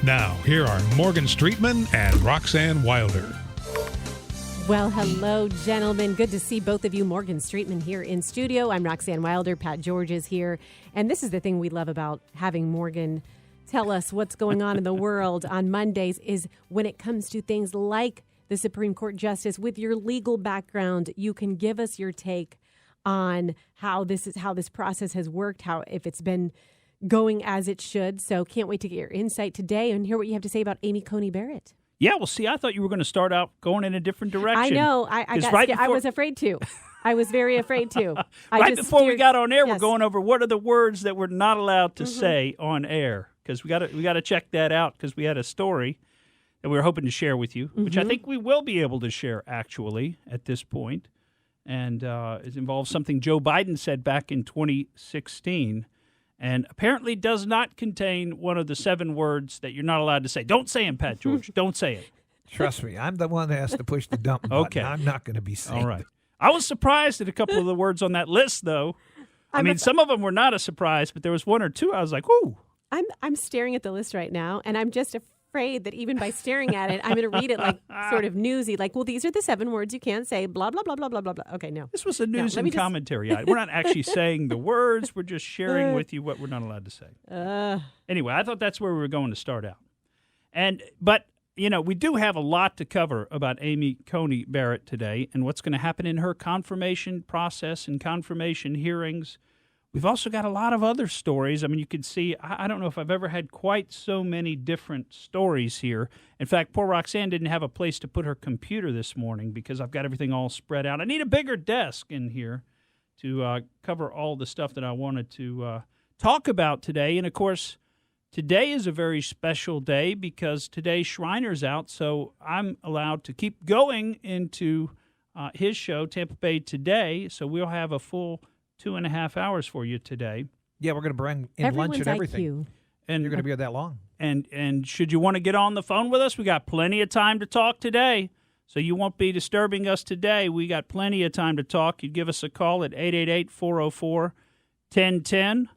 Now, here are Morgan Streetman and Roxanne Wilder. Well, hello, gentlemen. Good to see both of you. Morgan Streetman here in studio. I'm Roxanne Wilder. Pat George is here. And this is the thing we love about having Morgan tell us what's going on in the world on Mondays is when it comes to things like the Supreme Court Justice. With your legal background, you can give us your take on how this process has worked, how if it's been going as it should. So can't wait to get your insight today and hear what you have to say about Amy Coney Barrett. Yeah, well, see, I thought you were going to start out going in a different direction. I know. I got scared. I was afraid to. I was very afraid to. Before we got on air, we're going over what are the words that we're not allowed to say on air, because we got to check that out, because we had a story that we were hoping to share with you, which I think we will be able to share actually at this point, and it involves something Joe Biden said back in 2016. And apparently does not contain one of the 7 words that you're not allowed to say. Don't say them, Pat George. Don't say it. Trust me, I'm the one that has to push the dump button. Okay. I'm not going to be saying All right. I was surprised at a couple of the words on that list, though. Some of them were not a surprise, but there was 1 or 2 I was like, ooh. I'm staring at the list right now, and I'm just afraid that even by staring at it, I'm going to read it like sort of newsy, like, well, these are the 7 words you can't say, blah, blah, blah, blah, blah, blah, blah. Okay, no. This was a news and commentary. We're not actually saying the words. We're just sharing with you what we're not allowed to say. Anyway, I thought that's where we were going to start out. But we do have a lot to cover about Amy Coney Barrett today and what's going to happen in her confirmation process and confirmation hearings. We've also got a lot of other stories. I mean, you can see, I don't know if I've ever had quite so many different stories here. In fact, poor Roxanne didn't have a place to put her computer this morning because I've got everything all spread out. I need a bigger desk in here to cover all the stuff that I wanted to talk about today. And, of course, today is a very special day because today Shriner's out, so I'm allowed to keep going into his show, Tampa Bay Today. So we'll have a full 2.5 hours for you today. Yeah, we're going to bring in lunch and everything. IQ. And you're going to be here that long. And should you want to get on the phone with us, we got plenty of time to talk today. So you won't be disturbing us today. We got plenty of time to talk. You'd give us a call at 888-404-1010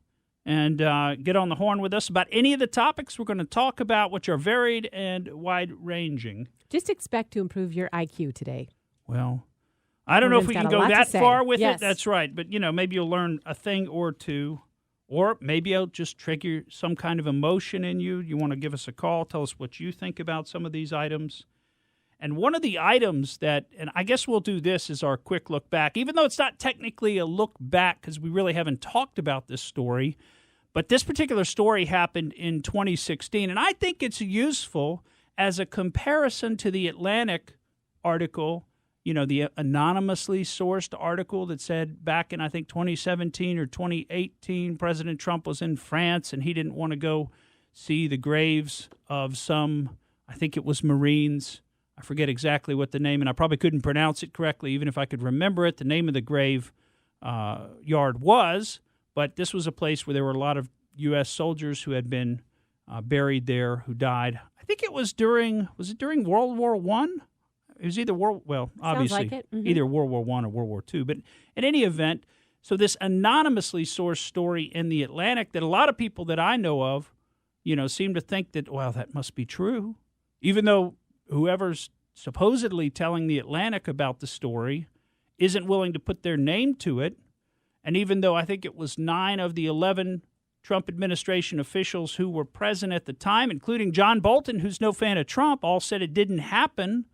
and get on the horn with us about any of the topics we're going to talk about, which are varied and wide-ranging. Just expect to improve your IQ today. Well, I don't know if we can go that far with it. That's right. But, maybe you'll learn a thing or two, or maybe it'll just trigger some kind of emotion in you. You want to give us a call, tell us what you think about some of these items. And one of the items that, and I guess we'll do this as our quick look back, even though it's not technically a look back because we really haven't talked about this story, but this particular story happened in 2016. And I think it's useful as a comparison to the Atlantic article, the anonymously sourced article that said back in, I think, 2017 or 2018, President Trump was in France and he didn't want to go see the graves of some, I think it was Marines. I forget exactly what the name, and I probably couldn't pronounce it correctly, even if I could remember it, the name of the grave yard was. But this was a place where there were a lot of U.S. soldiers who had been buried there, who died. I think it was during World War I? It was either obviously like either World War I or World War II. But in any event, so this anonymously sourced story in the Atlantic that a lot of people that I know of, seem to think that, well, that must be true, even though whoever's supposedly telling the Atlantic about the story isn't willing to put their name to it. And even though I think it was 9 of the 11 Trump administration officials who were present at the time, including John Bolton, who's no fan of Trump, all said it didn't happen.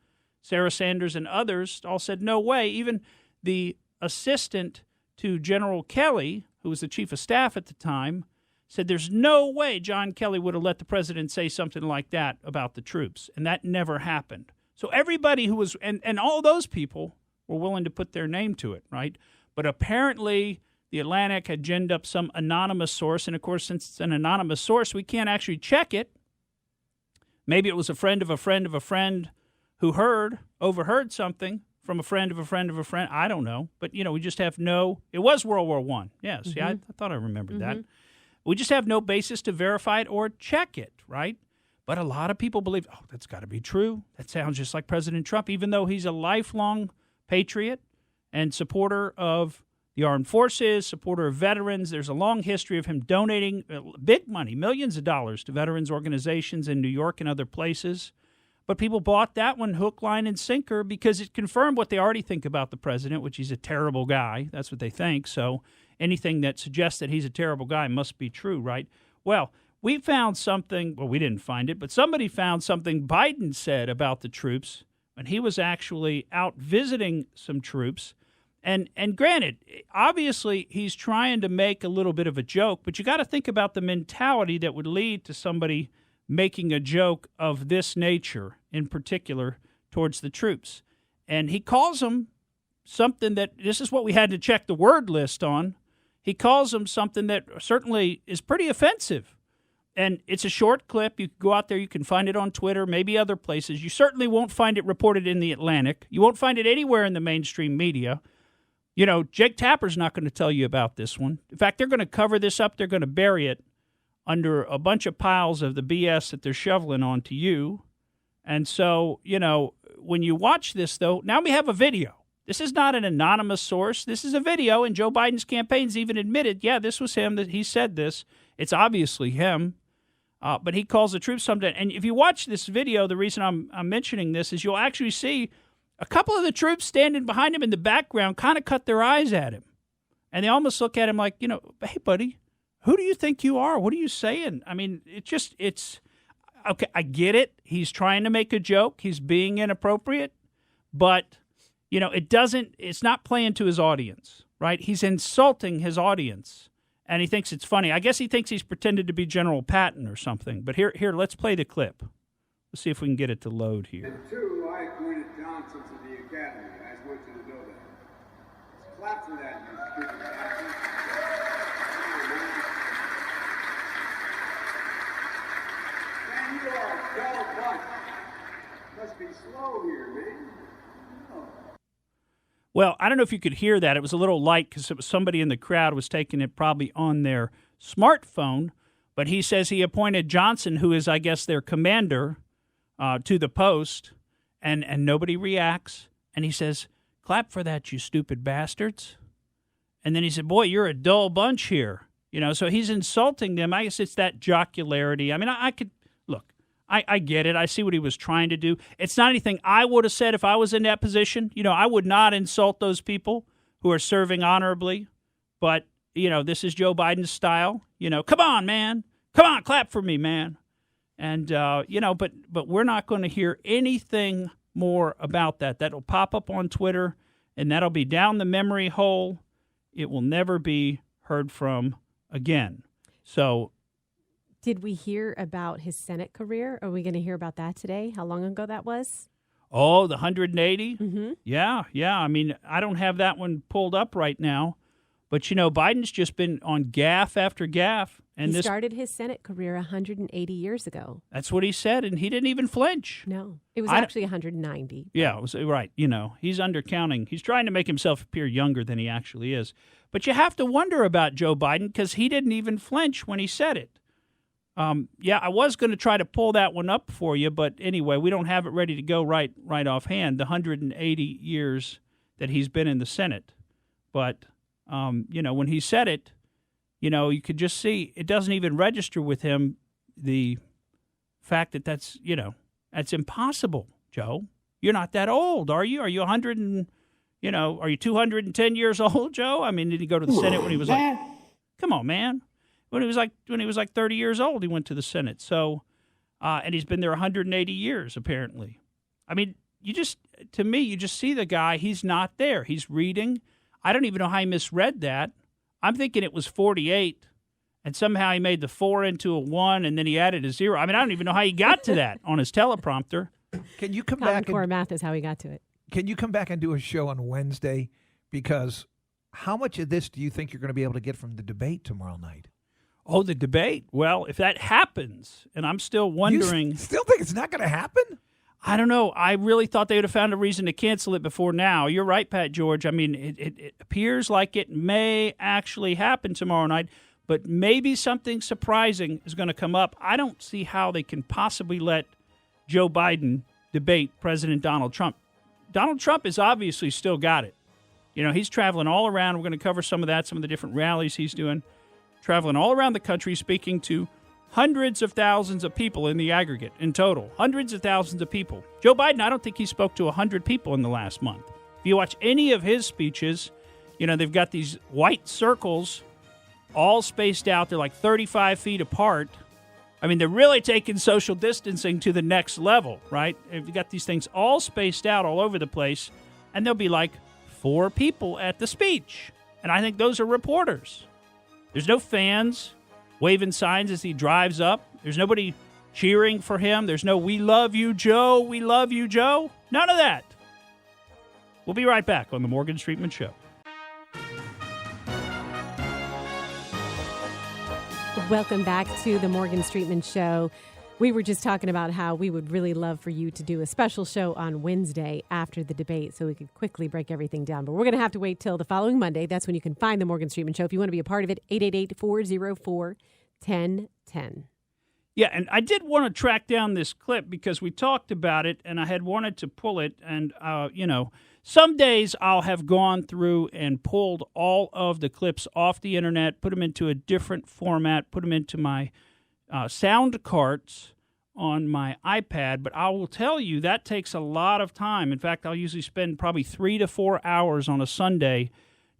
Sarah Sanders and others all said no way. Even the assistant to General Kelly, who was the chief of staff at the time, said there's no way John Kelly would have let the president say something like that about the troops. And that never happened. So everybody who was, and all those people were willing to put their name to it, right? But apparently the Atlantic had ginned up some anonymous source. And, of course, since it's an anonymous source, we can't actually check it. Maybe it was a friend of a friend of a friend who overheard something from a friend of a friend of a friend. I don't know. But, we just have it was World War I. Yeah, see, I thought I remembered that. We just have no basis to verify it or check it, right? But a lot of people believe, that's got to be true. That sounds just like President Trump, even though he's a lifelong patriot and supporter of the the armed forces, supporter of veterans. There's a long history of him donating big money, millions of dollars, to veterans organizations in New York and other places. But people bought that one hook, line, and sinker because it confirmed what they already think about the president, which he's a terrible guy. That's what they think. So anything that suggests that he's a terrible guy must be true, right? Well, we found something. Well, we didn't find it, but somebody found something Biden said about the troops when he was actually out visiting some troops. And granted, obviously, he's trying to make a little bit of a joke, but you got to think about the mentality that would lead to somebody making a joke of this nature, in particular, towards the troops. And he calls them something that, this is what we had to check the word list on, he calls them something that certainly is pretty offensive. And it's a short clip. You can go out there, you can find it on Twitter, maybe other places. You certainly won't find it reported in the Atlantic. You won't find it anywhere in the mainstream media. You know, Jake Tapper's not going to tell you about this one. In fact, they're going to cover this up. They're going to bury it under a bunch of piles of the BS that they're shoveling onto you. And so, you know, when you watch this, though, now we have a video. This is not an anonymous source. This is a video, and Joe Biden's campaign's even admitted, yeah, this was him, that he said this. It's obviously him. But he calls the troops something. And if you watch this video, the reason I'm mentioning this is you'll actually see a couple of the troops standing behind him in the background kind of cut their eyes at him. And they almost look at him like, you know, hey, buddy, who do you think you are? What are you saying? I mean, it's okay, I get it. He's trying to make a joke. He's being inappropriate. But, you know, it's not playing to his audience, right? He's insulting his audience. And he thinks it's funny. I guess he thinks he's pretended to be General Patton or something. But here, let's play the clip. Let's see if we can get it to load here. And two, I appointed Johnson to the academy. I just want you to know that. Let's clap for that, you stupid bastard. Man, you are a dull bunch. Must be slow here, man. Oh. Well, I don't know if you could hear that. It was a little light because it was somebody in the crowd was taking it probably on their smartphone. But he says he appointed Johnson, who is, I guess, their commander, to the post, and nobody reacts. And he says, clap for that, you stupid bastards. And then he said, boy, you're a dull bunch here. You know, so he's insulting them. I guess it's that jocularity. I mean, I could, look, I get it. I see what he was trying to do. It's not anything I would have said if I was in that position. You know, I would not insult those people who are serving honorably. But, you know, this is Joe Biden's style. You know, come on, man. Come on, clap for me, man. And, you know, but we're not going to hear anything more about that. That'll pop up on Twitter, and that'll be down the memory hole. It will never be heard from again. So, did we hear about his Senate career? Are we going to hear about that today? How long ago that was? Oh, the 180? Mm-hmm. Yeah. I mean, I don't have that one pulled up right now. But, you know, Biden's just been on gaffe after gaffe. And he started his Senate career 180 years ago. That's what he said, and he didn't even flinch. No, it was actually 190. Yeah, it was right. You know, he's undercounting. He's trying to make himself appear younger than he actually is. But you have to wonder about Joe Biden because he didn't even flinch when he said it. Yeah, I was going to try to pull that one up for you, but anyway, we don't have it ready to go right offhand, the 180 years that he's been in the Senate. But, you know, when he said it, you know, you could just see it doesn't even register with him the fact that that's impossible, Joe. You're not that old, are you? Are you 100 and, you know, are you 210 years old, Joe? I mean, did he go to the Senate when he was like, come on, man. When he was like 30 years old, he went to the Senate. So, and he's been there 180 years, apparently. I mean, you just see the guy. He's not there. He's reading. I don't even know how he misread that. I'm thinking it was 48, and somehow he made the 4 into a 1, and then he added a 0. I mean, I don't even know how he got to that on his teleprompter. Can you come Common back? Core math is how he got to it. Can you come back and do a show on Wednesday? Because how much of this do you think you're going to be able to get from the debate tomorrow night? Oh, the debate? Well, if that happens, and I'm still wondering. You still think it's not going to happen? I don't know. I really thought they would have found a reason to cancel it before now. You're right, Pat George. I mean, it appears like it may actually happen tomorrow night, but maybe something surprising is going to come up. I don't see how they can possibly let Joe Biden debate President Donald Trump. Donald Trump has obviously still got it. He's traveling all around. We're going to cover some of that, some of the different rallies he's doing. Traveling all around the country, speaking to hundreds of thousands of people in the aggregate, in total. Hundreds of thousands of people. Joe Biden, I don't think he spoke to 100 people in the last month. If you watch any of his speeches, they've got these white circles all spaced out. They're like 35 feet apart. I mean, they're really taking social distancing to the next level, right? You've got these things all spaced out all over the place, and there'll be like 4 people at the speech. And I think those are reporters. There's no fans waving signs as he drives up. There's nobody cheering for him. There's no, "We love you, Joe. We love you, Joe." None of that. We'll be right back on the Morgan Streetman Show. Welcome back to the Morgan Streetman Show. We were just talking about how we would really love for you to do a special show on Wednesday after the debate so we could quickly break everything down. But we're going to have to wait till the following Monday. That's when you can find the Morgan Streetman Show. If you want to be a part of it, 888-404-1010. Yeah, and I did want to track down this clip because we talked about it, and I had wanted to pull it. And, some days I'll have gone through and pulled all of the clips off the internet, put them into a different format, put them into my sound carts on my iPad. But I will tell you, that takes a lot of time. In fact, I'll usually spend probably 3 to 4 hours on a Sunday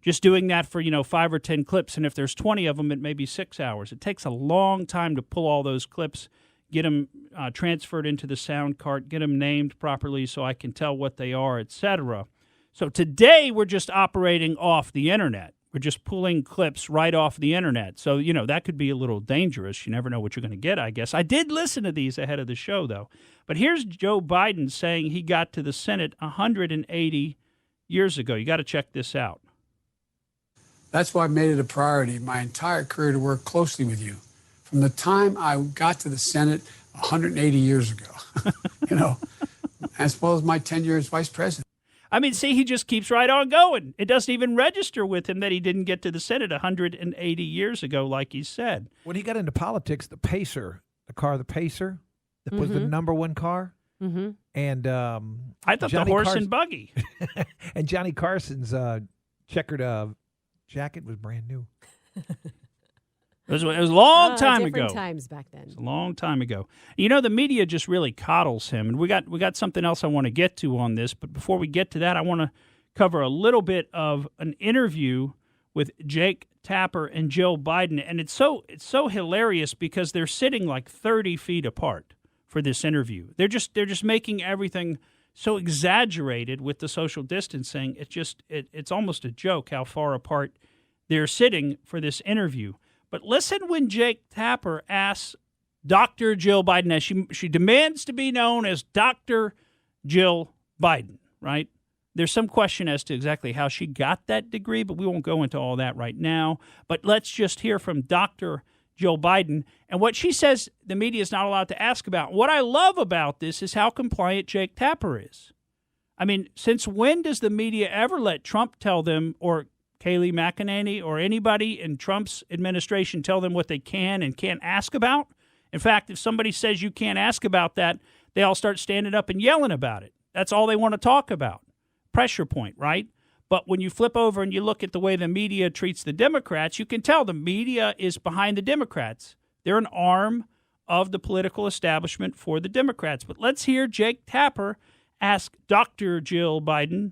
just doing that for, 5 or 10 clips. And if there's 20 of them, it may be 6 hours. It takes a long time to pull all those clips, get them transferred into the sound cart, get them named properly so I can tell what they are, etc. So today we're just operating off the internet. We're just pulling clips right off the internet. So, that could be a little dangerous. You never know what you're going to get, I guess. I did listen to these ahead of the show, though. But here's Joe Biden saying he got to the Senate 180 years ago. You got to check this out. That's why I made it a priority my entire career to work closely with you. From the time I got to the Senate 180 years ago, as well as my tenure as vice president. I mean, see, he just keeps right on going. It doesn't even register with him that he didn't get to the Senate 180 years ago, like he said. When he got into politics, the Pacer was the number one car. Mm-hmm. And I thought Johnny the horse and buggy. And Johnny Carson's checkered jacket was brand new. It was a long time ago. Different times back then. It was a long time ago. The media just really coddles him, and we got something else I want to get to on this. But before we get to that, I want to cover a little bit of an interview with Jake Tapper and Joe Biden, and it's so hilarious because they're sitting like 30 feet apart for this interview. They're just making everything so exaggerated with the social distancing. It's almost a joke how far apart they're sitting for this interview. But listen when Jake Tapper asks Dr. Jill Biden, as she demands to be known as Dr. Jill Biden, right? There's some question as to exactly how she got that degree, but we won't go into all that right now. But let's just hear from Dr. Jill Biden and what she says the media is not allowed to ask about. What I love about this is how compliant Jake Tapper is. I mean, since when does the media ever let Trump tell them, or Kayleigh McEnany or anybody in Trump's administration tell them what they can and can't ask about? In fact, if somebody says you can't ask about that, they all start standing up and yelling about it. That's all they want to talk about. Pressure point, right? But when you flip over and you look at the way the media treats the Democrats, you can tell the media is behind the Democrats. They're an arm of the political establishment for the Democrats. But let's hear Jake Tapper ask Dr. Jill Biden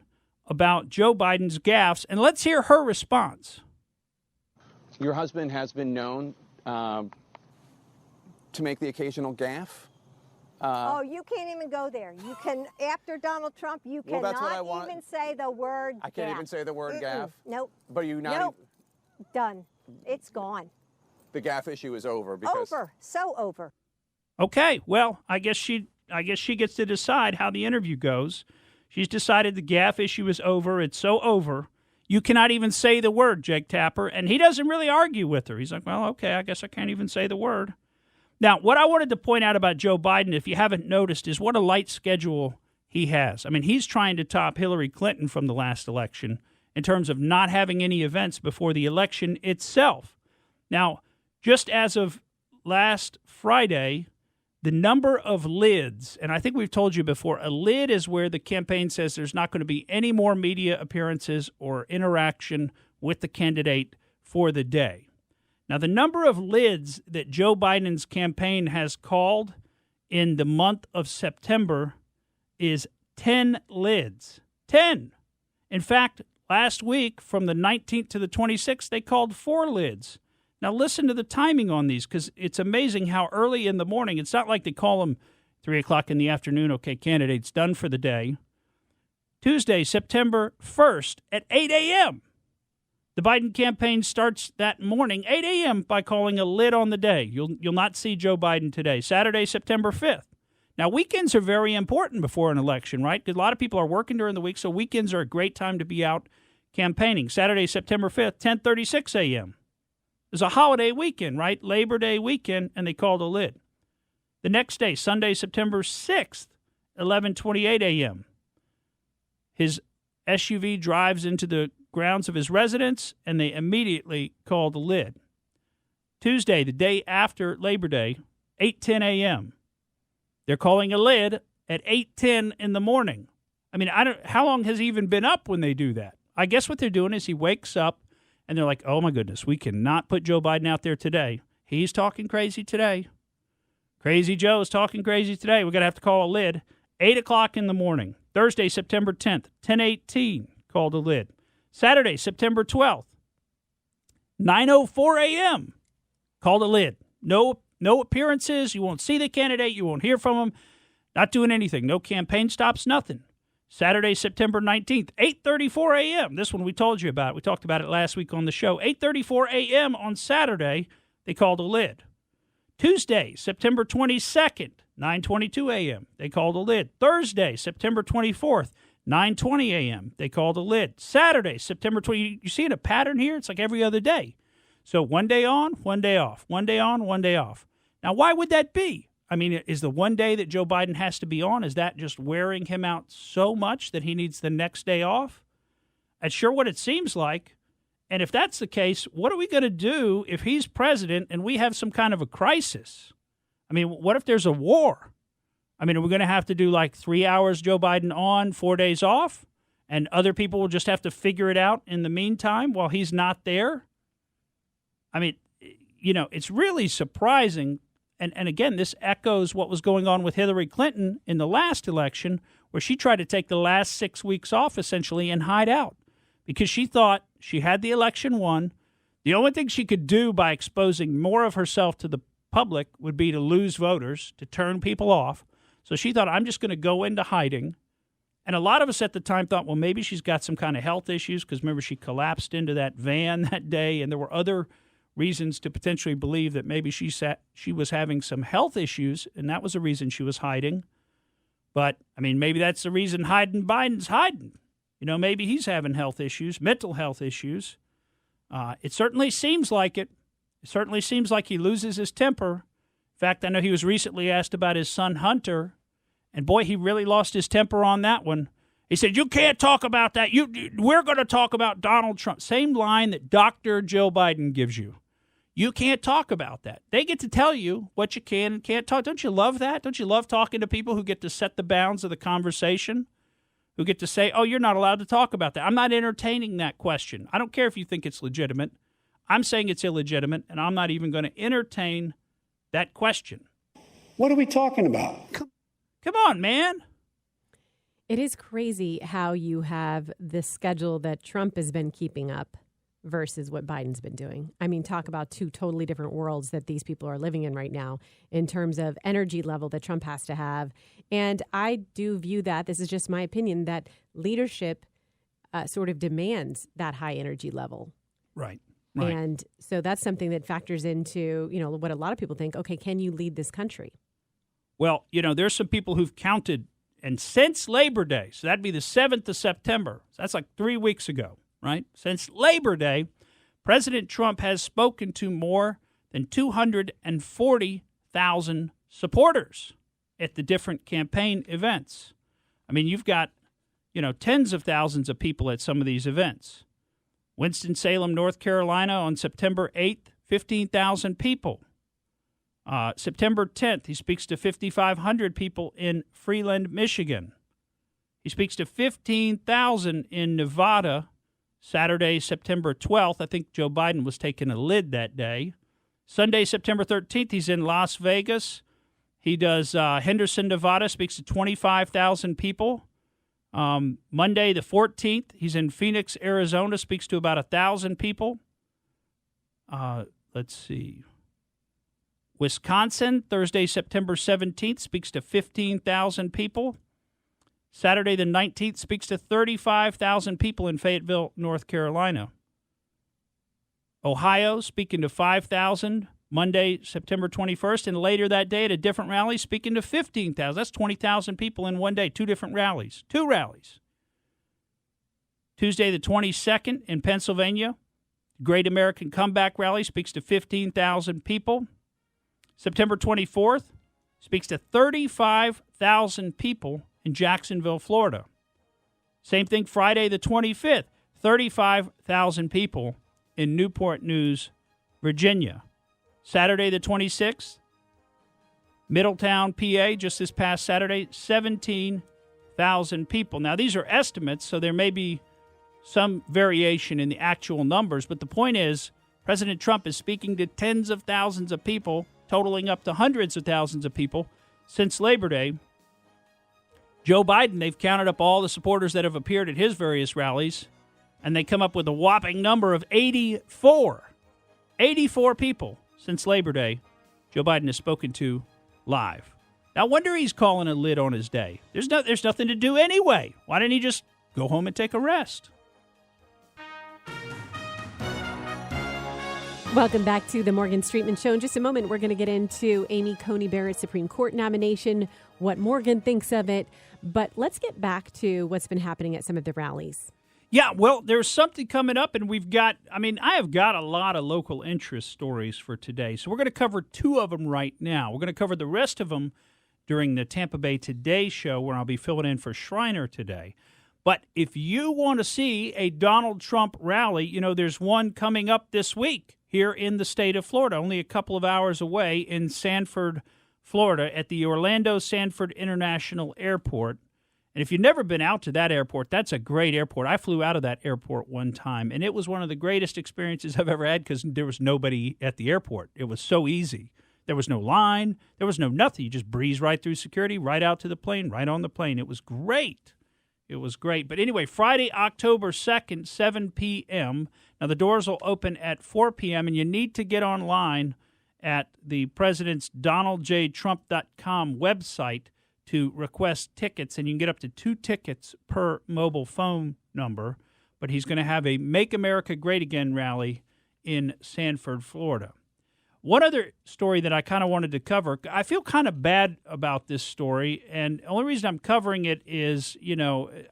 about Joe Biden's gaffes, and let's hear her response. Your husband has been known to make the occasional gaffe. You can't even go there. You can, after Donald Trump, you Well, that's what I cannot want. even say the word I can't gaffe. even say the word gaffe. Nope. But are you not? Nope. Done. It's gone. The gaffe issue is over because Over. So over. Okay, well, I guess she gets to decide how the interview goes. She's decided the gaffe issue is over. It's so over. You cannot even say the word, Jake Tapper. And he doesn't really argue with her. He's like, well, okay, I guess I can't even say the word. Now, what I wanted to point out about Joe Biden, if you haven't noticed, is what a light schedule he has. I mean, he's trying to top Hillary Clinton from the last election in terms of not having any events before the election itself. Now, just as of last Friday, the number of lids, and I think we've told you before, a lid is where the campaign says there's not going to be any more media appearances or interaction with the candidate for the day. Now, the number of lids that Joe Biden's campaign has called in the month of September is 10 lids. 10. In fact, last week, from the 19th to the 26th, they called 4 lids. Now, listen to the timing on these, because it's amazing how early in the morning. It's not like they call them 3 o'clock in the afternoon. Okay, candidate's done for the day. Tuesday, September 1st at 8 a.m. The Biden campaign starts that morning, 8 a.m., by calling a lid on the day. You'll not see Joe Biden today. Saturday, September 5th. Now, weekends are very important before an election, right? Because a lot of people are working during the week, so weekends are a great time to be out campaigning. Saturday, September 5th, 10:36 a.m. There's a holiday weekend, right? Labor Day weekend, and they called a lid. The next day, Sunday, September 6th, 11:28 a.m. His SUV drives into the grounds of his residence, and they immediately called a lid. Tuesday, the day after Labor Day, 8:10 a.m. They're calling a lid at 8:10 in the morning. I mean, how long has he even been up when they do that? I guess what they're doing is he wakes up, and they're like, oh, my goodness, we cannot put Joe Biden out there today. He's talking crazy today. Crazy Joe's talking crazy today. We're going to have to call a lid. 8 o'clock in the morning. Thursday, September 10th, 10:18, called a lid. Saturday, September 12th, 9:04 a.m., called a lid. No appearances. You won't see the candidate. You won't hear from him. Not doing anything. No campaign stops, nothing. Saturday, September 19th, 8:34 a.m. This one we told you about. We talked about it last week on the show. 8:34 a.m. on Saturday, they called a lid. Tuesday, September 22nd, 9:22 a.m., they called a lid. Thursday, September 24th, 9:20 a.m., they called a lid. Saturday, September 20th. You seeing a pattern here? It's like every other day. So one day on, one day off. One day on, one day off. Now, why would that be? I mean, is the one day that Joe Biden has to be on, is that just wearing him out so much that he needs the next day off? That's sure what it seems like. And if that's the case, what are we going to do if he's president and we have some kind of a crisis? I mean, what if there's a war? I mean, are we going to have to do like 3 hours Joe Biden on, 4 days off? And other people will just have to figure it out in the meantime while he's not there? I mean, you know, it's really surprising. And again, this echoes what was going on with Hillary Clinton in the last election, where she tried to take the last 6 weeks off, essentially, and hide out because she thought she had the election won. The only thing she could do by exposing more of herself to the public would be to lose voters, to turn people off. So she thought, I'm just going to go into hiding. And a lot of us at the time thought, well, maybe she's got some kind of health issues because, remember, she collapsed into that van that day, and there were other reasons to potentially believe that maybe she was having some health issues, and that was the reason she was hiding. But, I mean, maybe that's the reason Biden's hiding. You know, maybe he's having health issues, mental health issues. It certainly seems like it. It certainly seems like he loses his temper. In fact, I know he was recently asked about his son Hunter, and boy, he really lost his temper on that one. He said, you can't talk about that. We're going to talk about Donald Trump. Same line that Dr. Joe Biden gives you. You can't talk about that. They get to tell you what you can and can't talk. Don't you love that? Don't you love talking to people who get to set the bounds of the conversation, who get to say, oh, you're not allowed to talk about that? I'm not entertaining that question. I don't care if you think it's legitimate. I'm saying it's illegitimate, and I'm not even going to entertain that question. What are we talking about? Come on, man. It is crazy how you have this schedule that Trump has been keeping up versus what Biden's been doing. I mean, talk about two totally different worlds that these people are living in right now in terms of energy level that Trump has to have. And I do view that, this is just my opinion, that leadership sort of demands that high energy level. Right. And so that's something that factors into, you know, what a lot of people think, okay, can you lead this country? Well, you know, there's some people who've counted, and since Labor Day, so that'd be the 7th of September, so that's like 3 weeks ago, right? Since Labor Day, President Trump has spoken to more than 240,000 supporters at the different campaign events. I mean, you've got, you know, tens of thousands of people at some of these events. Winston-Salem, North Carolina on September 8th, 15,000 people. September 10th, he speaks to 5,500 people in Freeland, Michigan. He speaks to 15,000 in Nevada. Saturday, September 12th. I think Joe Biden was taking a lid that day. Sunday, September 13th, he's in Las Vegas. He does Henderson, Nevada, speaks to 25,000 people. Monday, the 14th, he's in Phoenix, Arizona, speaks to about 1,000 people. Let's see. Wisconsin, Thursday, September 17th, speaks to 15,000 people. Saturday, the 19th, speaks to 35,000 people in Fayetteville, North Carolina. Ohio, speaking to 5,000. Monday, September 21st, and later that day at a different rally, speaking to 15,000. That's 20,000 people in one day, two different rallies. Two rallies. Tuesday, the 22nd, in Pennsylvania, Great American Comeback Rally, speaks to 15,000 people. September 24th, speaks to 35,000 people in Jacksonville, Florida. Same thing Friday, the 25th, 35,000 people in Newport News, Virginia. Saturday, the 26th, Middletown, PA, just this past Saturday, 17,000 people. Now, these are estimates, so there may be some variation in the actual numbers, but the point is President Trump is speaking to tens of thousands of people, totaling up to hundreds of thousands of people since Labor Day. Joe Biden, they've counted up all the supporters that have appeared at his various rallies, and they come up with a whopping number of 84. 84 people since Labor Day Joe Biden has spoken to live. Now, I wonder he's calling a lid on his day. There's nothing to do anyway. Why didn't he just go home and take a rest? Welcome back to the Morgan Streetman Show. In just a moment, we're going to get into Amy Coney Barrett's Supreme Court nomination, what Morgan thinks of it. But let's get back to what's been happening at some of the rallies. Yeah, well, there's something coming up, and I have got a lot of local interest stories for today. So we're going to cover two of them right now. We're going to cover the rest of them during the Tampa Bay Today show, where I'll be filling in for Schreiner today. But if you want to see a Donald Trump rally, there's one coming up this week here in the state of Florida, only a couple of hours away in Sanford, Florida, at the Orlando Sanford International Airport. And if you've never been out to that airport, that's a great airport. I flew out of that airport one time, and it was one of the greatest experiences I've ever had because there was nobody at the airport. It was so easy. There was no line. There was no nothing. You just breeze right through security, right out to the plane, right on the plane. It was great. It was great. But anyway, Friday, October 2nd, 7 p.m. Now, the doors will open at 4 p.m., and you need to get online at the president's DonaldJTrump.com website to request tickets, and you can get up to 2 tickets per mobile phone number. But he's going to have a Make America Great Again rally in Sanford, Florida. One other story that I kind of wanted to cover, I feel kind of bad about this story, and the only reason I'm covering it is,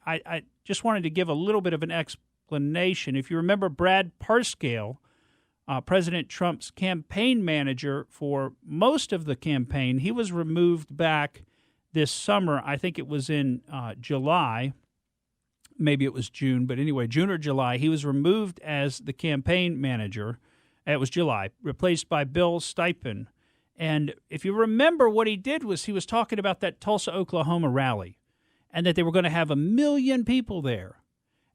I just wanted to give a little bit of an explanation. If you remember Brad Parscale, President Trump's campaign manager for most of the campaign, he was removed back this summer. I think it was in July. Maybe it was June, but anyway, June or July. He was removed as the campaign manager. It was July, replaced by Bill Stipin. And if you remember, what he did was he was talking about that Tulsa, Oklahoma rally and that they were going to have 1 million people there.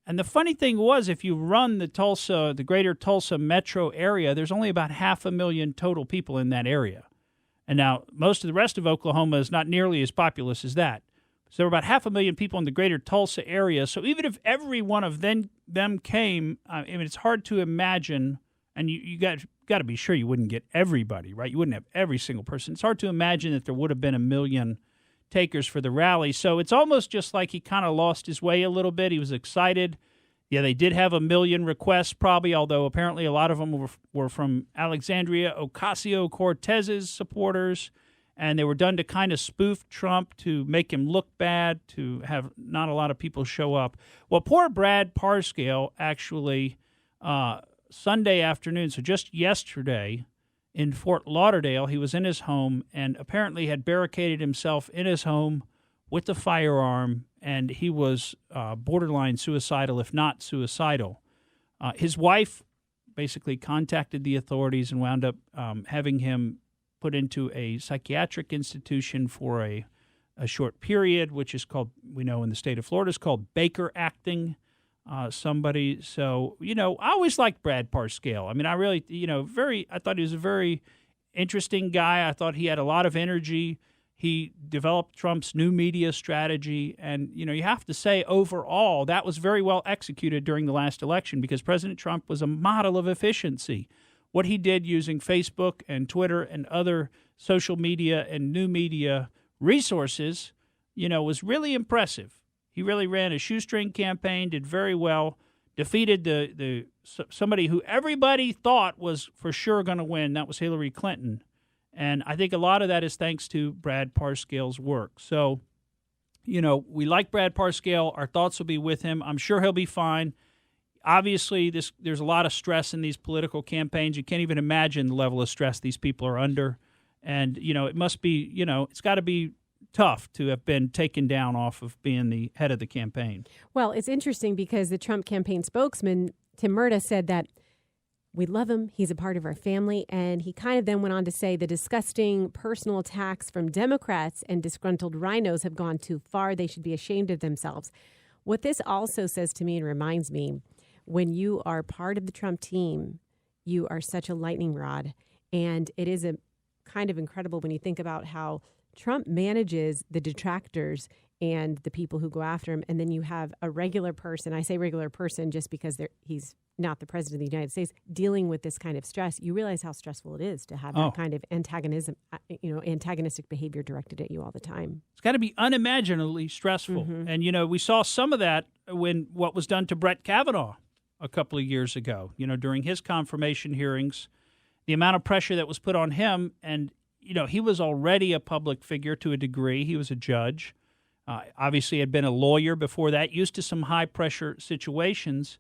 And the funny thing was, if you run the greater Tulsa metro area, there's only about 500,000 total people in that area. And now most of the rest of Oklahoma is not nearly as populous as that. So there were about 500,000 people in the greater Tulsa area. So even if every one of them came, it's hard to imagine. And you got to be sure you wouldn't get everybody, right? You wouldn't have every single person. It's hard to imagine that there would have been 1 million takers for the rally. So it's almost just like he kind of lost his way a little bit. He was excited. Yeah, they did have 1 million requests probably, although apparently a lot of them were from Alexandria Ocasio-Cortez's supporters, and they were done to kind of spoof Trump, to make him look bad, to have not a lot of people show up. Well, poor Brad Parscale actually Sunday afternoon, so just yesterday, in Fort Lauderdale, he was in his home and apparently had barricaded himself in his home with a firearm, and he was borderline suicidal, if not suicidal. His wife basically contacted the authorities and wound up having him put into a psychiatric institution for a short period, which is called, we know in the state of Florida, is called Baker acting. Somebody. So, I always liked Brad Parscale. I mean, I really, I thought he was a very interesting guy. I thought he had a lot of energy. He developed Trump's new media strategy. And, you have to say, overall, that was very well executed during the last election because President Trump was a model of efficiency. What he did using Facebook and Twitter and other social media and new media resources, was really impressive. He really ran a shoestring campaign, did very well, defeated the somebody who everybody thought was for sure going to win. That was Hillary Clinton. And I think a lot of that is thanks to Brad Parscale's work. So, we like Brad Parscale. Our thoughts will be with him. I'm sure he'll be fine. Obviously, there's a lot of stress in these political campaigns. You can't even imagine the level of stress these people are under. And, it must be, it's got to be tough to have been taken down off of being the head of the campaign. Well, it's interesting because the Trump campaign spokesman, Tim Murta, said that we love him. He's a part of our family. And he kind of then went on to say the disgusting personal attacks from Democrats and disgruntled rhinos have gone too far. They should be ashamed of themselves. What this also says to me and reminds me, when you are part of the Trump team, you are such a lightning rod. And it is a kind of incredible when you think about how Trump manages the detractors and the people who go after him. And then you have a regular person, I say regular person just because he's not the president of the United States, dealing with this kind of stress. You realize how stressful it is to have that kind of antagonistic behavior directed at you all the time. It's got to be unimaginably stressful. Mm-hmm. And, we saw some of that when what was done to Brett Kavanaugh a couple of years ago, during his confirmation hearings, the amount of pressure that was put on him. And, he was already a public figure to a degree. He was a judge. Obviously had been a lawyer before that, used to some high-pressure situations.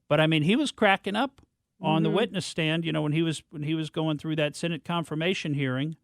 But, I mean, he was cracking up on the witness stand, when he was going through that Senate confirmation hearing.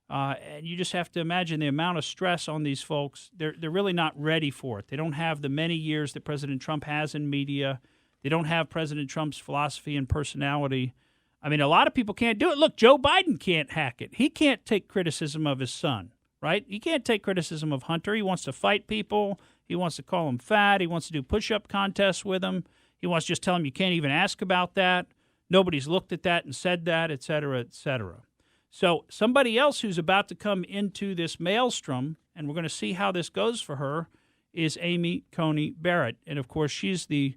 And you just have to imagine the amount of stress on these folks. They're really not ready for it. They don't have the many years that President Trump has in media. They don't have President Trump's philosophy and personality. I mean, a lot of people can't do it. Look, Joe Biden can't hack it. He can't take criticism of his son, right? He can't take criticism of Hunter. He wants to fight people. He wants to call him fat. He wants to do push-up contests with him. He wants to just tell him you can't even ask about that. Nobody's looked at that and said that, et cetera, et cetera. So somebody else who's about to come into this maelstrom, and we're going to see how this goes for her, is Amy Coney Barrett. And, of course, she's the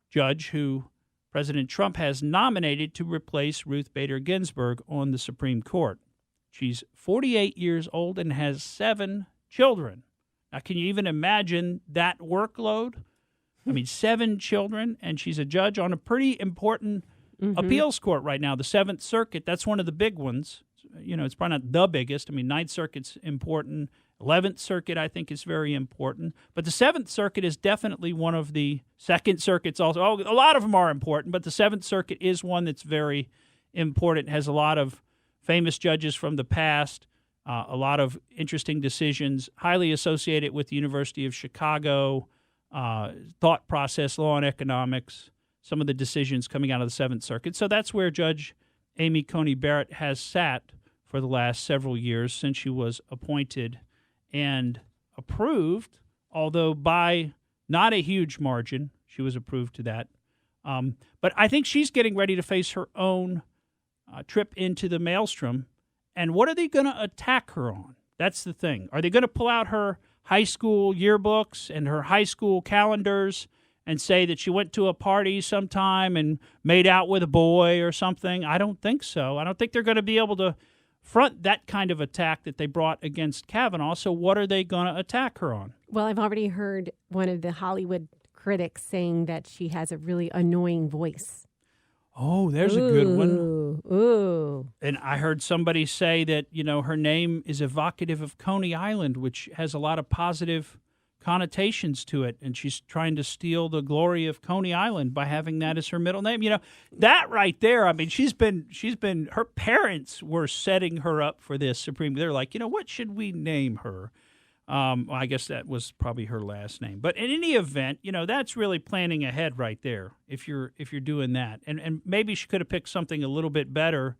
judge who President Trump has nominated to replace Ruth Bader Ginsburg on the Supreme Court. She's 48 years old and has 7 children. Now, can you even imagine that workload? I mean, 7 children, and she's a judge on a pretty important appeals court right now, the 7th Circuit. That's one of the big ones. It's probably not the biggest. I mean, 9th Circuit's important. 11th Circuit, I think, is very important. But the 7th Circuit is definitely one of the 2nd Circuits also. Oh, a lot of them are important, but the 7th Circuit is one that's very important. It has a lot of famous judges from the past, a lot of interesting decisions, highly associated with the University of Chicago, thought process, law and economics, some of the decisions coming out of the 7th Circuit. So that's where Judge Amy Coney Barrett has sat for the last several years since she was appointed and approved, although by not a huge margin. She was approved to that. But I think she's getting ready to face her own trip into the maelstrom. And what are they going to attack her on? That's the thing. Are they going to pull out her high school yearbooks and her high school calendars and say that she went to a party sometime and made out with a boy or something? I don't think so. I don't think they're going to be able to front that kind of attack that they brought against Kavanaugh. So what are they going to attack her on? Well, I've already heard one of the Hollywood critics saying that she has a really annoying voice. Oh, there's a good one. Ooh. And I heard somebody say that, her name is evocative of Coney Island, which has a lot of positive connotations to it, and she's trying to steal the glory of Coney Island by having that as her middle name. That right there, I mean, she's been her parents were setting her up for this Supreme. They're like, what should we name her? Well, I guess that was probably her last name. But in any event, that's really planning ahead right there if you're doing that. And maybe she could have picked something a little bit better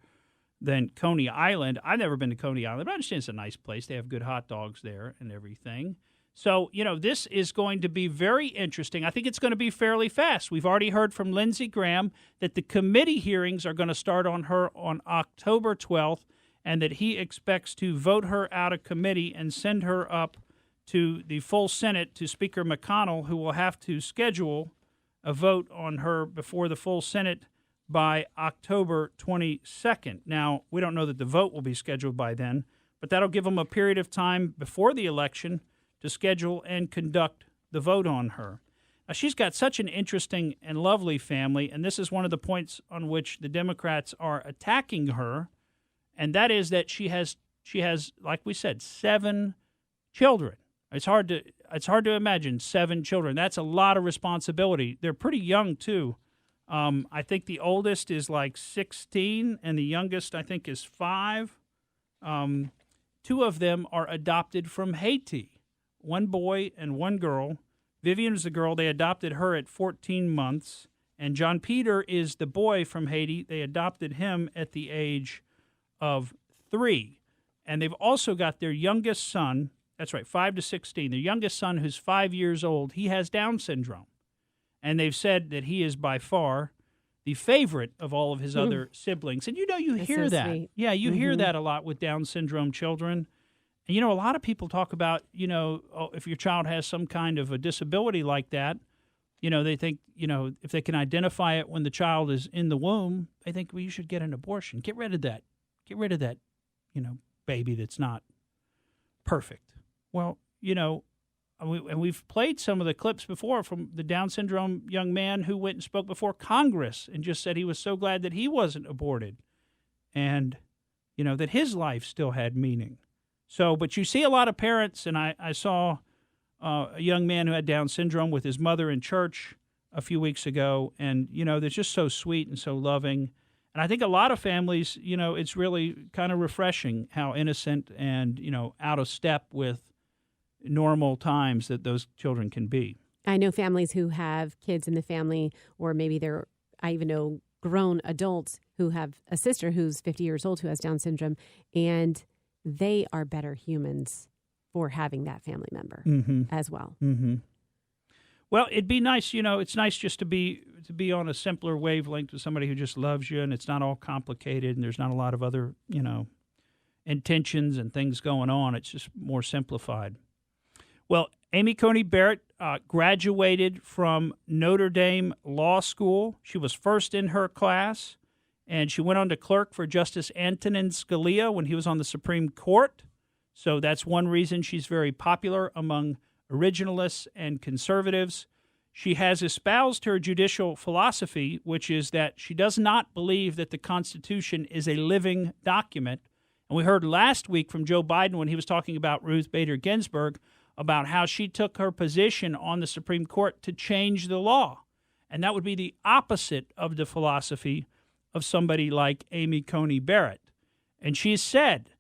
than Coney Island. I've never been to Coney Island, but I understand it's a nice place. They have good hot dogs there and everything. So, this is going to be very interesting. I think it's going to be fairly fast. We've already heard from Lindsey Graham that the committee hearings are going to start on her on October 12th, and that he expects to vote her out of committee and send her up to the full Senate to Speaker McConnell, who will have to schedule a vote on her before the full Senate by October 22nd. Now, we don't know that the vote will be scheduled by then, but that'll give them a period of time before the election to schedule and conduct the vote on her. Now, she's got such an interesting and lovely family, and this is one of the points on which the Democrats are attacking her, and that is that she has, like we said, 7 children. It's hard to imagine 7 children. That's a lot of responsibility. They're pretty young, too. I think the oldest is like 16, and the youngest, I think, is 5. 2 of them are adopted from Haiti. 1 boy and 1 girl. Vivian is the girl. They adopted her at 14 months. And John Peter is the boy from Haiti. They adopted him at the age of 3. And they've also got their youngest son. That's right, 5 to 16. Their youngest son, who's 5 years old, he has Down syndrome. And they've said that he is by far the favorite of all of his other siblings. And you hear that. Sweet. Yeah, you hear that a lot with Down syndrome children. And, a lot of people talk about, if your child has some kind of a disability like that, they think, if they can identify it when the child is in the womb, they think, well, you should get an abortion. Get rid of that. Get rid of that, baby that's not perfect. Well, and we've played some of the clips before from the Down syndrome young man who went and spoke before Congress and just said he was so glad that he wasn't aborted and, that his life still had meaning. So, but you see a lot of parents, and I saw a young man who had Down syndrome with his mother in church a few weeks ago, and, they're just so sweet and so loving. And I think a lot of families, it's really kind of refreshing how innocent and, out of step with normal times that those children can be. I know families who have kids in the family, or maybe I even know grown adults who have a sister who's 50 years old who has Down syndrome, and they are better humans for having that family member as well. Mm-hmm. Well, it'd be nice, it's nice just to be on a simpler wavelength with somebody who just loves you, and it's not all complicated, and there's not a lot of other, intentions and things going on. It's just more simplified. Well, Amy Coney Barrett graduated from Notre Dame Law School. She was first in her class, and she went on to clerk for Justice Antonin Scalia when he was on the Supreme Court. So that's one reason she's very popular among originalists and conservatives. She has espoused her judicial philosophy, which is that she does not believe that the Constitution is a living document. And we heard last week from Joe Biden when he was talking about Ruth Bader Ginsburg about how she took her position on the Supreme Court to change the law. And that would be the opposite of the philosophy of somebody like Amy Coney Barrett. And she said,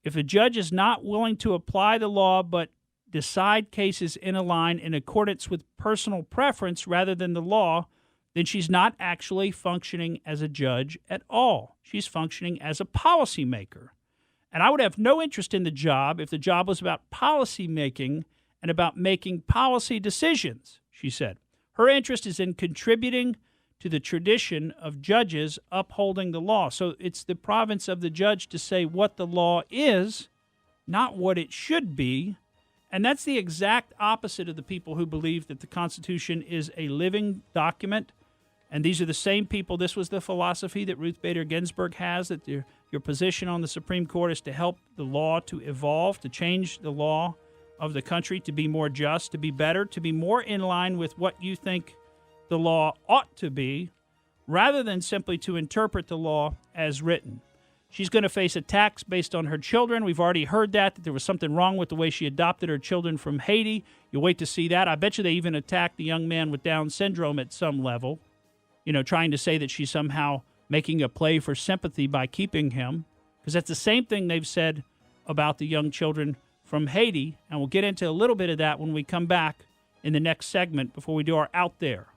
if a judge is not willing to apply the law but decide cases in a line in accordance with personal preference rather than the law, then she's not actually functioning as a judge at all. She's functioning as a policymaker. And I would have no interest in the job if the job was about policy making and about making policy decisions, she said. Her interest is in contributing to the tradition of judges upholding the law. So it's the province of the judge to say what the law is, not what it should be. And that's the exact opposite of the people who believe that the Constitution is a living document. And these are the same people. This was the philosophy that Ruth Bader Ginsburg has, that your position on the Supreme Court is to help the law to evolve, to change the law of the country, to be more just, to be better, to be more in line with what you think the law ought to be, rather than simply to interpret the law as written. She's going to face attacks based on her children. We've already heard that there was something wrong with the way she adopted her children from Haiti. You'll wait to see that. I bet you they even attacked the young man with Down syndrome at some level, trying to say that she's somehow making a play for sympathy by keeping him, because that's the same thing they've said about the young children from Haiti. And we'll get into a little bit of that when we come back in the next segment before we do our Out There.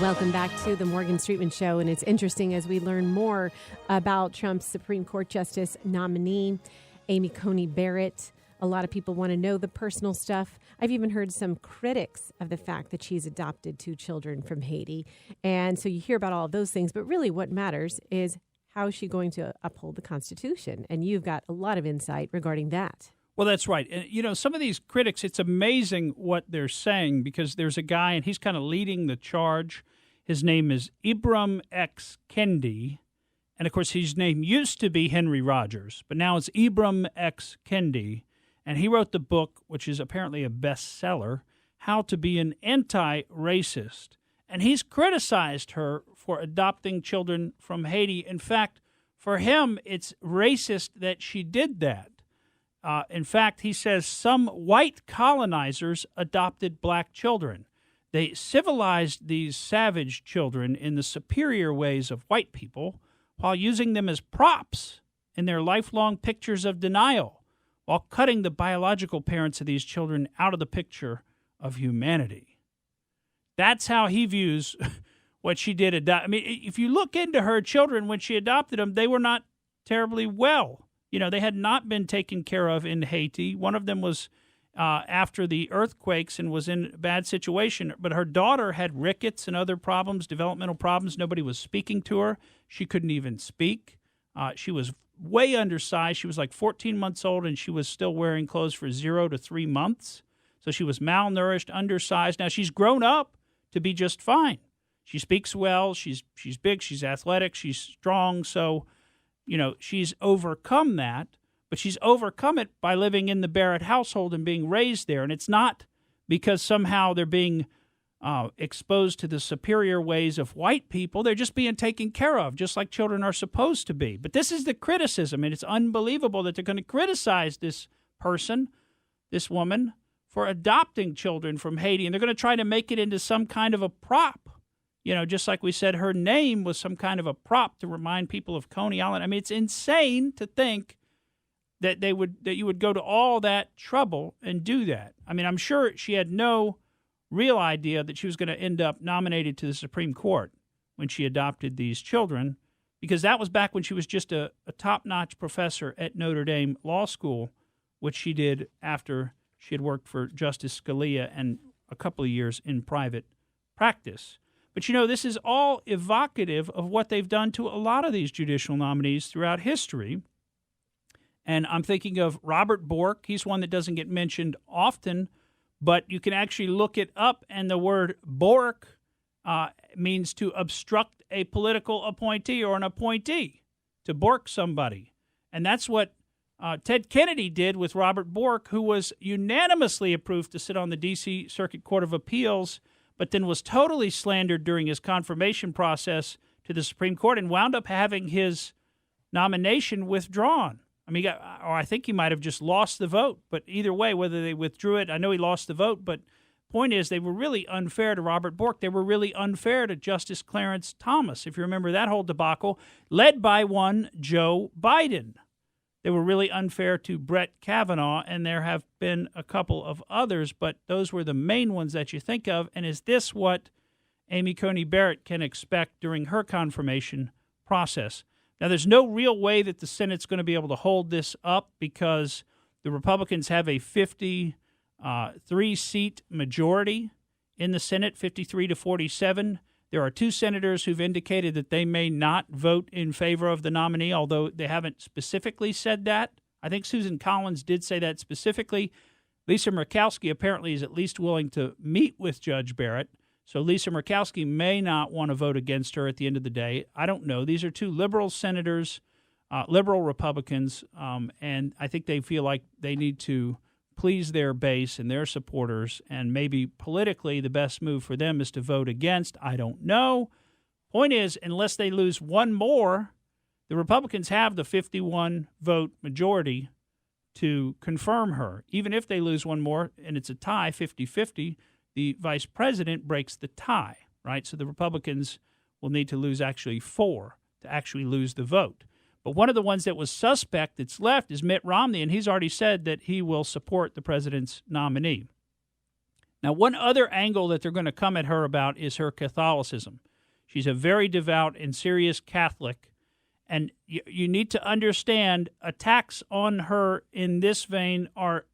Welcome back to the Morgan Streetman Show, and it's interesting as we learn more about Trump's Supreme Court Justice nominee, Amy Coney Barrett. A lot of people want to know the personal stuff. I've even heard some critics of the fact that she's adopted 2 children from Haiti. And so you hear about all of those things, but really what matters is how is she going to uphold the Constitution? And you've got a lot of insight regarding that. Well, that's right. And, some of these critics, it's amazing what they're saying because there's a guy and he's kind of leading the charge. His name is Ibram X. Kendi. And, of course, his name used to be Henry Rogers, but now it's Ibram X. Kendi. And he wrote the book, which is apparently a bestseller, How to Be an Anti-Racist. And he's criticized her for adopting children from Haiti. In fact, for him, it's racist that she did that. In fact, he says some white colonizers adopted black children. They civilized these savage children in the superior ways of white people while using them as props in their lifelong pictures of denial, while cutting the biological parents of these children out of the picture of humanity. That's how he views what she did. I mean, if you look into her children when she adopted them, they were not terribly well. They had not been taken care of in Haiti. One of them was after the earthquakes and was in a bad situation. But her daughter had rickets and other problems, developmental problems. Nobody was speaking to her. She couldn't even speak. She was way undersized. She was like 14 months old, and she was still wearing clothes for 0 to 3 months. So she was malnourished, undersized. Now, she's grown up to be just fine. She speaks well. She's big. She's athletic. She's strong. So, she's overcome that, but she's overcome it by living in the Barrett household and being raised there. And it's not because somehow they're being exposed to the superior ways of white people. They're just being taken care of, just like children are supposed to be. But this is the criticism, and it's unbelievable that they're going to criticize this person, this woman, for adopting children from Haiti. And they're going to try to make it into some kind of a prop. Just like we said, her name was some kind of a prop to remind people of Coney Island. I mean, it's insane to think that you would go to all that trouble and do that. I mean, I'm sure she had no real idea that she was going to end up nominated to the Supreme Court when she adopted these children, because that was back when she was just a top-notch professor at Notre Dame Law School, which she did after she had worked for Justice Scalia and a couple of years in private practice. But, this is all evocative of what they've done to a lot of these judicial nominees throughout history. And I'm thinking of Robert Bork. He's one that doesn't get mentioned often, but you can actually look it up, and the word Bork means to obstruct a political appointee or an appointee, to bork somebody. And that's what Ted Kennedy did with Robert Bork, who was unanimously approved to sit on the D.C. Circuit Court of Appeals, but then was totally slandered during his confirmation process to the Supreme Court and wound up having his nomination withdrawn. I mean, or I think he might have just lost the vote. But either way, whether they withdrew it, I know he lost the vote. But point is, they were really unfair to Robert Bork. They were really unfair to Justice Clarence Thomas, if you remember that whole debacle, led by one Joe Biden. They were really unfair to Brett Kavanaugh, and there have been a couple of others, but those were the main ones that you think of. And is this what Amy Coney Barrett can expect during her confirmation process? Now, there's no real way that the Senate's going to be able to hold this up because the Republicans have a 53-seat majority in the Senate, 53 to 47. There are 2 senators who've indicated that they may not vote in favor of the nominee, although they haven't specifically said that. I think Susan Collins did say that specifically. Lisa Murkowski apparently is at least willing to meet with Judge Barrett. So Lisa Murkowski may not want to vote against her at the end of the day. I don't know. These are 2 liberal senators, liberal Republicans, and I think they feel like they need to please their base and their supporters, and maybe politically the best move for them is to vote against. I don't know. Point is, unless they lose one more, the Republicans have the 51-vote majority to confirm her. Even if they lose one more and it's a tie, 50-50, the vice president breaks the tie, right? So the Republicans will need to lose actually 4 to actually lose the vote. But one of the ones that was suspect that's left is Mitt Romney, and he's already said that he will support the president's nominee. Now, one other angle that they're going to come at her about is her Catholicism. She's a very devout and serious Catholic, and you need to understand attacks on her in this vein are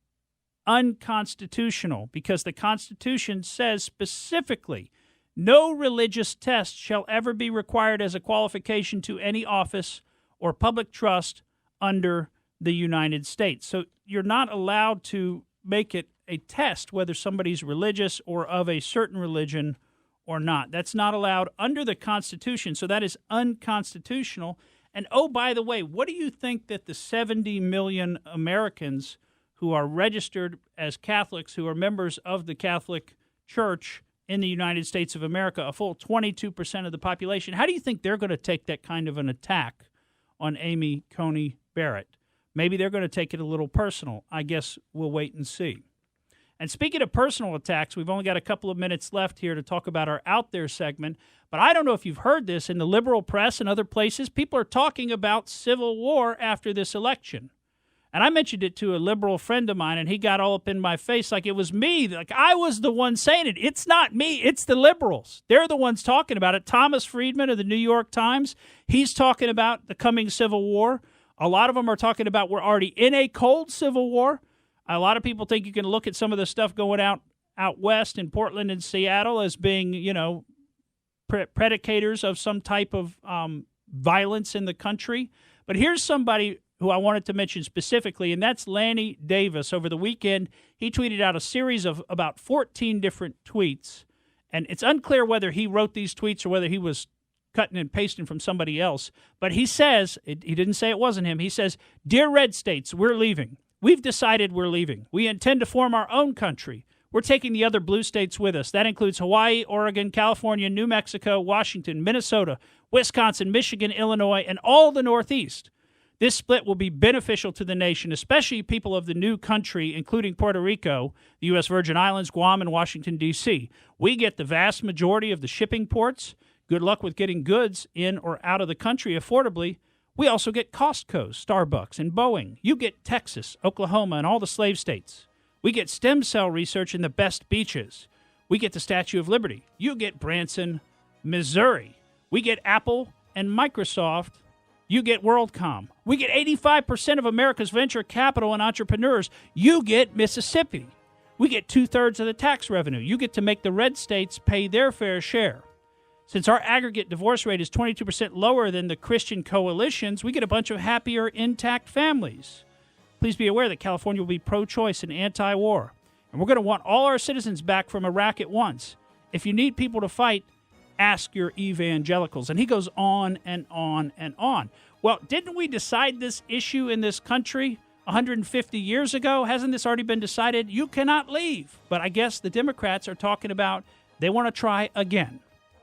unconstitutional because the Constitution says specifically no religious test shall ever be required as a qualification to any office or public trust under the United States. So you're not allowed to make it a test whether somebody's religious or of a certain religion or not. That's not allowed under the Constitution, so that is unconstitutional. And oh, by the way, what do you think that the 70 million Americans who are registered as Catholics, who are members of the Catholic Church in the United States of America, a full 22% of the population, how do you think they're going to take that kind of an attack on Amy Coney Barrett? Maybe they're going to take it a little personal. I guess we'll wait and see. And speaking of personal attacks, we've only got a couple of minutes left here to talk about our Out There segment. But I don't know if you've heard this in the liberal press and other places. People are talking about civil war after this election. And I mentioned it to a liberal friend of mine, and he got all up in my face like it was me. Like I was the one saying it. It's not me. It's the liberals. They're the ones talking about it. Thomas Friedman of the New York Times, he's talking about the coming civil war. A lot of them are talking about we're already in a cold civil war. A lot of people think you can look at some of the stuff going out west in Portland and Seattle as being, predicators of some type of violence in the country. But here's somebody who I wanted to mention specifically, and that's Lanny Davis. Over the weekend, he tweeted out a series of about 14 different tweets, and it's unclear whether he wrote these tweets or whether he was cutting and pasting from somebody else. But he says, he didn't say it wasn't him, he says, "Dear red states, we're leaving. We've decided we're leaving. We intend to form our own country. We're taking the other blue states with us. That includes Hawaii, Oregon, California, New Mexico, Washington, Minnesota, Wisconsin, Michigan, Illinois, and all the Northeast. This split will be beneficial to the nation, especially people of the new country, including Puerto Rico, the U.S. Virgin Islands, Guam, and Washington, D.C. We get the vast majority of the shipping ports. Good luck with getting goods in or out of the country affordably. We also get Costco, Starbucks, and Boeing. You get Texas, Oklahoma, and all the slave states. We get stem cell research and the best beaches. We get the Statue of Liberty. You get Branson, Missouri. We get Apple and Microsoft. You get WorldCom. We get 85% of America's venture capital and entrepreneurs. You get Mississippi. We get 2/3 of the tax revenue. You get to make the red states pay their fair share. Since our aggregate divorce rate is 22% lower than the Christian coalitions, we get a bunch of happier, intact families. Please be aware that California will be pro-choice and anti-war. And we're going to want all our citizens back from Iraq at once. If you need people to fight, ask your evangelicals." And he goes on and on and on. Well, didn't we decide this issue in this country 150 years ago? Hasn't this already been decided? You cannot leave. But I guess the Democrats are talking about they want to try again.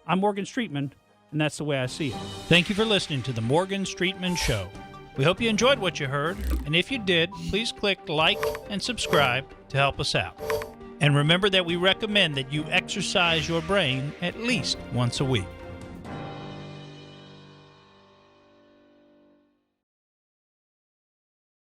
I'm Morgan Streetman, and that's the way I see it. Thank you for listening to the Morgan Streetman Show. We hope you enjoyed what you heard, and if you did, please click like and subscribe to help us out. And remember that we recommend that you exercise your brain at least once a week.